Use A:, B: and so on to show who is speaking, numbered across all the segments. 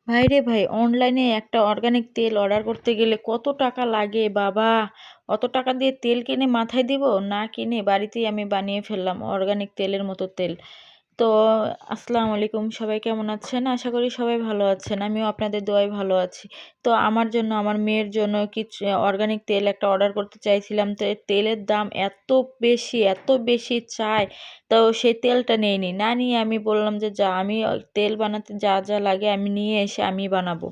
A: ভাই রে ভাই, অনলাইনে একটা অর্গানিক তেল অর্ডার করতে গেলে কত টাকা লাগে বাবা! অত টাকা দিয়ে তেল কিনে মাথায় দিব, না কিনে বাড়িতেই আমি বানিয়ে ফেললাম অর্গানিক তেলের মতো তেল। তো আসসালামু আলাইকুম, সবাই কেমন আছেন? আশা করি সবাই ভালো আছেন, আমিও আপনাদের দোয়ায় ভালো আছি। তো আমার জন্য, আমার মেয়ের জন্য কিছু অর্গানিক তেল একটা অর্ডার করতে চাইছিলাম। তো এই তেলের দাম এত বেশি, এত বেশি চাই, তো সেই তেলটা নেইনি। না নিয়ে আমি বললাম যে যা, আমি তেল বানাতে যা যা লাগে আমি নিয়ে এসে আমি বানাবো।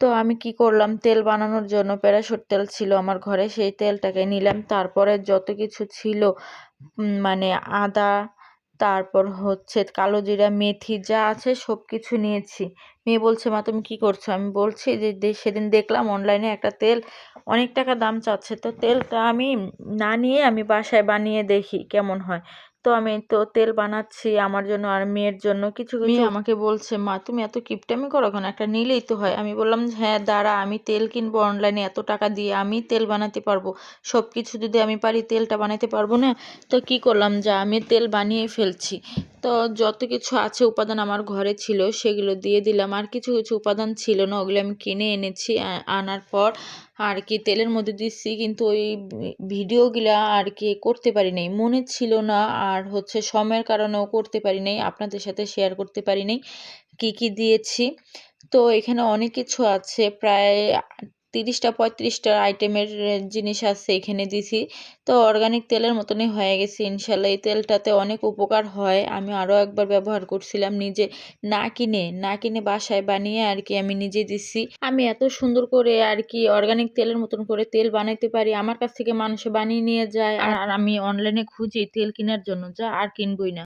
A: তো আমি কি করলাম, তেল বানানোর জন্য প্যারাশুট তেল ছিল আমার ঘরে, সেই তেলটাকে নিলাম। তারপরে যত কিছু ছিল, মানে আদা, তারপর হচ্ছে কালো জিরা, মেথি যা আছে সব কিছু নিয়েছি। মেয়ে বলছে, মা তুমি কি করছো? আমি বলছি যে সেদিন দেখলাম অনলাইনে একটা তেল অনেক টাকা দাম চাচ্ছে, তো তেলটা আমি না নিয়ে আমি বাসায় বানিয়ে দেখি কেমন হয়। তো আমি তো তেল বানাচ্ছি আমার জন্য আর মেয়ের জন্য। কিছু কিছু মেয়ে আমাকে বলছে, মা তুমি এত কিপটামি করো কেন, একটা নিলেই তো হয়। আমি বললাম যে, হ্যাঁ দাঁড়া, আমি তেল কিনবো অনলাইনে এত টাকা দিয়ে, আমি তেল বানাতে পারবো। সব কিছু যদি আমি পারি, তেলটা বানাতে পারবো না? তো কি করলাম, যা আমি তেল বানিয়ে ফেলছি। তো যত কিছু আছে উপাদান আমার ঘরে ছিল সেগুলো দিয়ে দিলাম, আর কিছু কিছু উপাদান ছিল না, ওগুলো আমি কিনে এনেছি। আনার পর আর কি তেলের মধ্যে দিচ্ছি, কিন্তু ওই ভিডিওগুলা আর কি করতে পারি নাই, মনে ছিল না। আর হচ্ছে সময়ের কারণেও করতে পারি নাই, আপনাদের সাথে শেয়ার করতে পারি নাই কি কি দিয়েছি। তো এখানে অনেক কিছু আছে, প্রায় 30টা 35টা আইটেমের জিনিস আছে এখানে দিছি। তো অর্গানিক তেলের মতনই হয়ে গেছে ইনশাল্লাহ। এই তেলটাতে অনেক উপকার হয়, আমি আরও একবার ব্যবহার করছিলাম নিজে, না কিনে বাসায় বানিয়ে আর কি আমি নিজে দিছি। আমি এত সুন্দর করে আর কি অর্গানিক তেলের মতন করে তেল বানাইতে পারি, আমার কাছ থেকে মানুষ বানিয়ে নিয়ে যায়, আর আমি অনলাইনে খুঁজি তেল কেনার জন্য, যা আর কিনবই না।